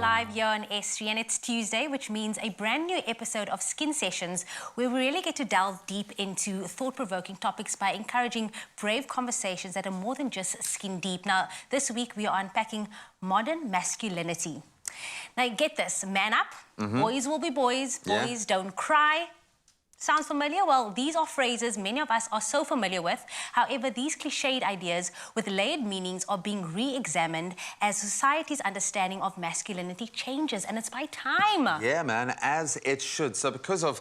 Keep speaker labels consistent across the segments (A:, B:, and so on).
A: live here on S3 and it's Tuesday, which means a brand new episode of Skin Sessions where we really get to delve deep into thought-provoking topics by encouraging brave conversations that are more than just skin deep. Now, this week we are unpacking modern masculinity. Now, get this, man up, boys will be boys, boys don't cry. Sounds familiar? Well, these are phrases many of us are so familiar with. However, these cliched ideas with layered meanings are being re-examined as society's understanding of masculinity changes, and it's by time.
B: Yeah, man, as it should. So because of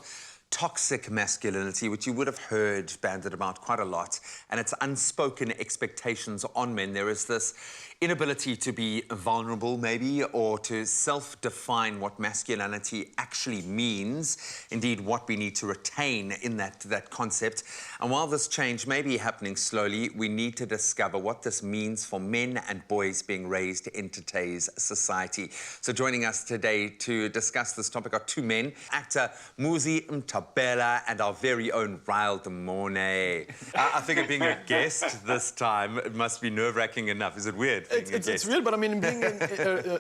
B: toxic masculinity, which you would have heard bandied about quite a lot, and its unspoken expectations on men, there is this inability to be vulnerable, maybe, or to self-define what masculinity actually means, indeed what we need to retain in that concept. And while this change may be happening slowly, we need to discover what this means for men and boys being raised in today's society. So joining us today to discuss this topic are two men, actor Muzi Mtabela and our very own Ryle Demone. I figure being a guest this time, it must be nerve-wracking enough. Is it weird?
C: It's weird, but I mean, being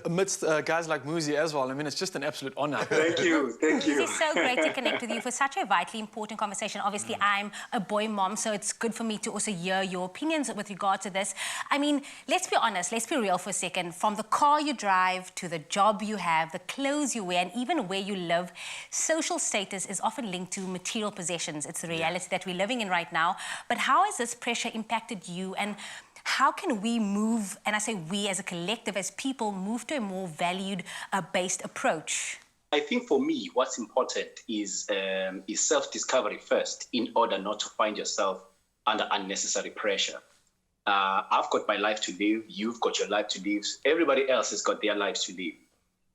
C: amidst guys like Muzi as well, I mean, it's just an absolute honor.
D: Thank you, thank you.
A: It's so great to connect with you for such a vitally important conversation. Obviously, I'm a boy mom, so it's good for me to also hear your opinions with regard to this. I mean, let's be honest, let's be real for a second. From the car you drive to the job you have, the clothes you wear, and even where you live, social status is often linked to material possessions. It's the reality that we're living in right now. But how has this pressure impacted you, and how can we move, and I say we as a collective, as people, move to a more valued-based approach?
D: I think for me, what's important is self-discovery first, in order not to find yourself under unnecessary pressure. I've got my life to live, you've got your life to live, everybody else has got their lives to live.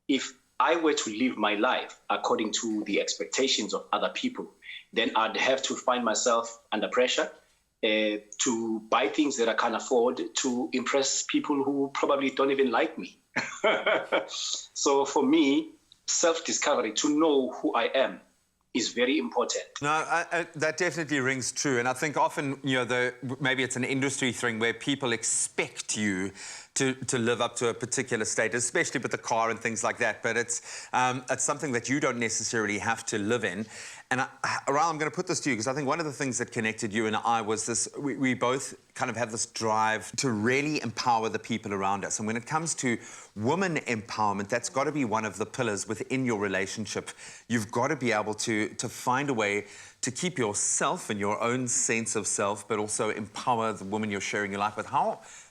D: If I were to live my life according to the expectations of other people, then I'd have to find myself under pressure to buy things that I can't afford to impress people who probably don't even like me. So for me, self-discovery, to know who I am, is very important.
B: No, that definitely rings true. And I think often, you know, maybe it's an industry thing where people expect you to live up to a particular status, especially with the car and things like that. But it's something that you don't necessarily have to live in. And Ryle, I'm going to put this to you because I think one of the things that connected you and I was this, we both kind of have this drive to really empower the people around us. And when it comes to woman empowerment, that's got to be one of the pillars within your relationship. You've got to be able to find a way to keep yourself and your own sense of self, but also empower the woman you're sharing your life with.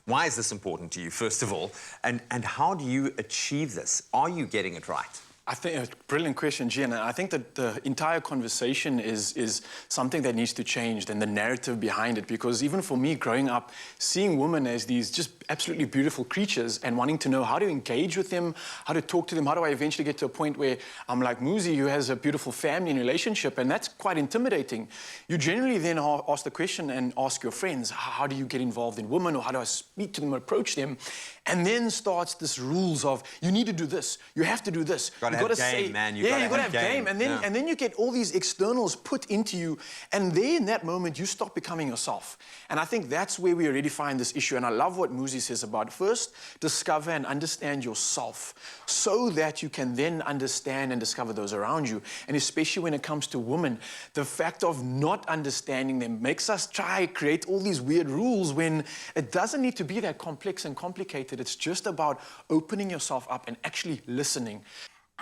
B: Why is this important to you, first of all? And how do you achieve this? Are you getting it right?
C: I think a brilliant question, Gian. I think that the entire conversation is something that needs to change, and the narrative behind it. Because even for me, growing up, seeing women as these just absolutely beautiful creatures and wanting to know how to engage with them, how to talk to them, how do I eventually get to a point where I'm like Muzi, who has a beautiful family and relationship, and that's quite intimidating. You generally then ask the question and ask your friends, how do you get involved in women, or how do I speak to them or approach them? And then starts this rules of, you need to do this, you have to do this.
B: You gotta have game, man. You gotta have game.
C: And then you get all these externals put into you, and there in that moment you stop becoming yourself. And I think that's where we already find this issue. And I love what Muzi says about first discover and understand yourself, so that you can then understand and discover those around you. And especially when it comes to women, the fact of not understanding them makes us try to create all these weird rules when it doesn't need to be that complex and complicated. It's just about opening yourself up and actually listening.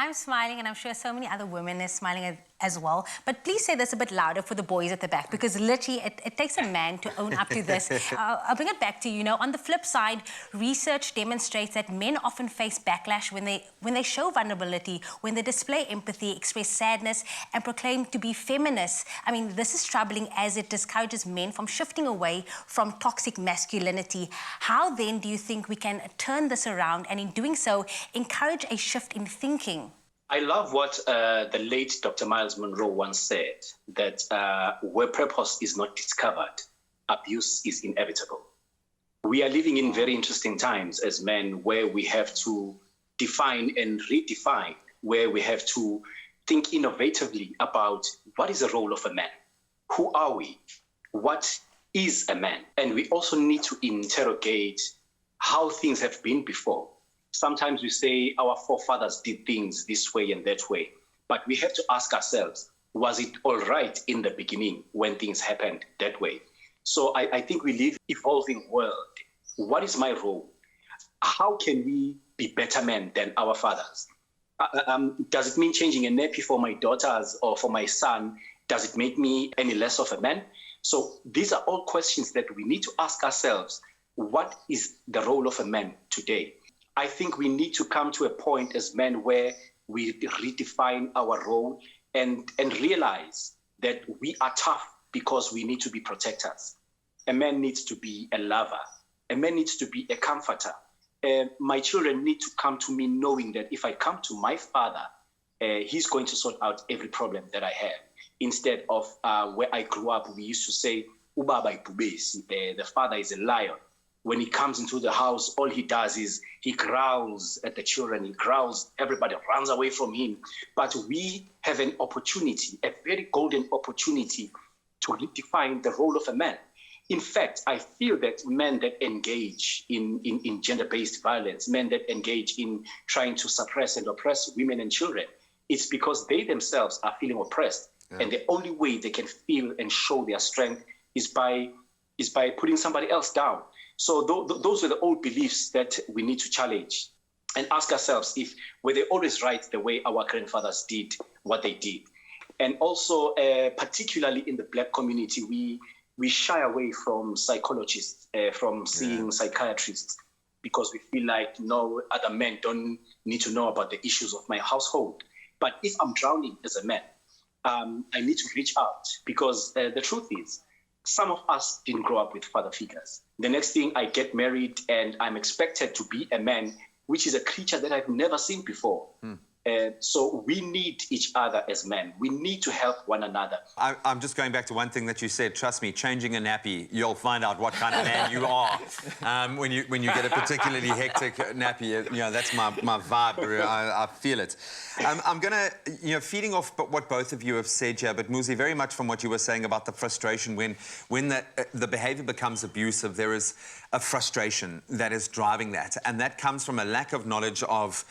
A: I'm smiling, and I'm sure so many other women are smiling as well. But please say this a bit louder for the boys at the back, because literally it takes a man to own up to this. I'll bring it back to you. You know, on the flip side, research demonstrates that men often face backlash when they show vulnerability, when they display empathy, express sadness, and proclaim to be feminists. I mean, this is troubling as it discourages men from shifting away from toxic masculinity. How then do you think we can turn this around, and in doing so, encourage a shift in thinking?
D: I love what the late Dr. Miles Monroe once said, that where purpose is not discovered, abuse is inevitable. We are living in very interesting times as men, where we have to define and redefine, where we have to think innovatively about what is the role of a man? Who are we? What is a man? And we also need to interrogate how things have been before. Sometimes we say our forefathers did things this way and that way, but we have to ask ourselves, was it all right in the beginning when things happened that way? So I think we live in an evolving world. What is my role? How can we be better men than our fathers? Does it mean changing a nappy for my daughters or for my son? Does it make me any less of a man? So these are all questions that we need to ask ourselves. What is the role of a man today? I think we need to come to a point as men where we redefine our role and realize that we are tough because we need to be protectors. A man needs to be a lover. A man needs to be a comforter. My children need to come to me knowing that if I come to my father, he's going to sort out every problem that I have. Instead of where I grew up, we used to say, "Ubaba ibhubesi," the father is a lion. When he comes into the house, all he does is he growls at the children, he growls, everybody runs away from him. But we have an opportunity, a very golden opportunity to redefine the role of a man. In fact, I feel that men that engage in gender-based violence, men that engage in trying to suppress and oppress women and children, it's because they themselves are feeling oppressed. Yeah. And the only way they can feel and show their strength is by putting somebody else down. So those are the old beliefs that we need to challenge and ask ourselves if were they always right the way our grandfathers did what they did. And also, particularly in the Black community, we shy away from psychologists, from seeing psychiatrists, because we feel like, no, other men don't need to know about the issues of my household. But if I'm drowning as a man, I need to reach out, because the truth is, some of us didn't grow up with father figures. The next thing, I get married and I'm expected to be a man, which is a creature that I've never seen before. So we need each other as men. We need to help one another.
B: I'm just going back to one thing that you said. Trust me, changing a nappy, you'll find out what kind of man you are when you get a particularly hectic nappy. You know, that's my vibe. I feel it. I'm going to, feeding off what both of you have said here, but Muzi, very much from what you were saying about the frustration when the behavior becomes abusive, there is a frustration that is driving that, and that comes from a lack of knowledge of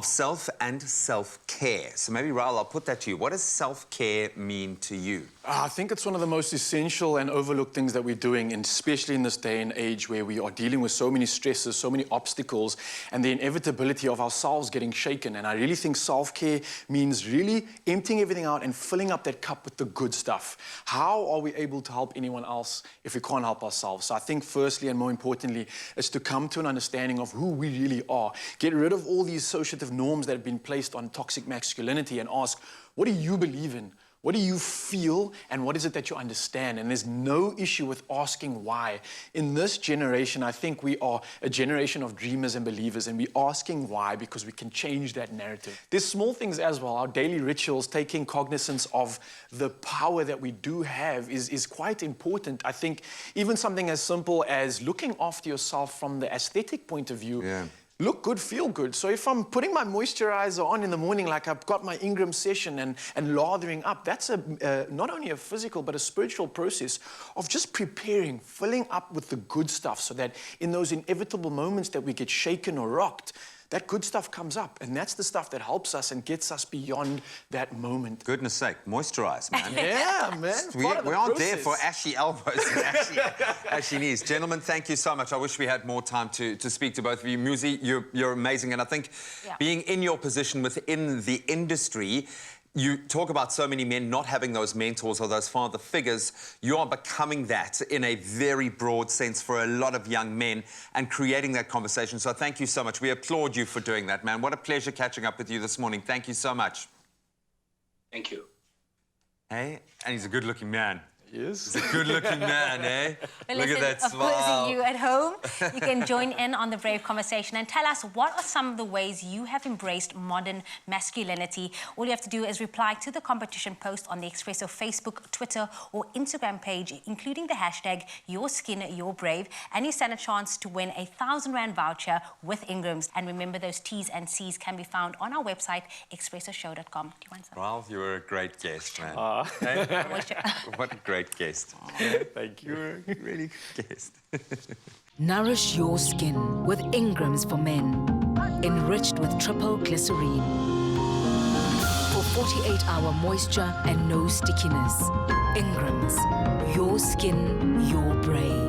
B: self and self-care. So maybe, Raul, I'll put that to you. What does self-care mean to you?
C: I think it's one of the most essential and overlooked things that we're doing, and especially in this day and age where we are dealing with so many stresses, so many obstacles, and the inevitability of ourselves getting shaken. And I really think self-care means really emptying everything out and filling up that cup with the good stuff. How are we able to help anyone else if we can't help ourselves? So I think firstly and more importantly is to come to an understanding of who we really are. Get rid of all these associative norms that have been placed on toxic masculinity and ask, what do you believe in? What do you feel, and what is it that you understand? And there's no issue with asking why. In this generation, I think we are a generation of dreamers and believers, and we're asking why because we can change that narrative. There's small things as well. Our daily rituals, taking cognizance of the power that we do have is quite important. I think even something as simple as looking after yourself from the aesthetic point of view.
B: Yeah.
C: Look good, feel good. So if I'm putting my moisturizer on in the morning, like I've got my Ingram session and lathering up, that's not only a physical but a spiritual process of just preparing, filling up with the good stuff so that in those inevitable moments that we get shaken or rocked, that good stuff comes up, and that's the stuff that helps us and gets us beyond that moment.
B: Goodness sake, moisturize, man.
C: Yeah, man.
B: We aren't there for ashy elbows and ashy knees. Gentlemen, thank you so much. I wish we had more time to speak to both of you. Muzi, you're amazing, and I think being in your position within the industry, you talk about so many men not having those mentors or those father figures. You are becoming that in a very broad sense for a lot of young men and creating that conversation. So thank you so much. We applaud you for doing that, man. What a pleasure catching up with you this morning. Thank you so much.
D: Thank you.
B: Hey, and he's a good-looking man.
C: Yes.
B: He's a good-looking man, eh?
A: Well,
B: Look
A: listen,
B: at that
A: of course,
B: smile.
A: you at home, you can join in on the Brave conversation and tell us what are some of the ways you have embraced modern masculinity. All you have to do is reply to the competition post on the Expresso Facebook, Twitter or Instagram page, including the hashtag #YourSkinYourBrave, and you stand a chance to win a R1,000 voucher with Ingram's. And remember, those T's and C's can be found on our website, expressoshow.com. Do you want some?
B: Ralph, you were a great guest, man. What a great guest.
C: Thank you.
B: Really good guest.
E: Nourish your skin with Ingram's for Men. enriched with triple glycerine. For 48-hour moisture and no stickiness. Ingram's, your skin, your brave.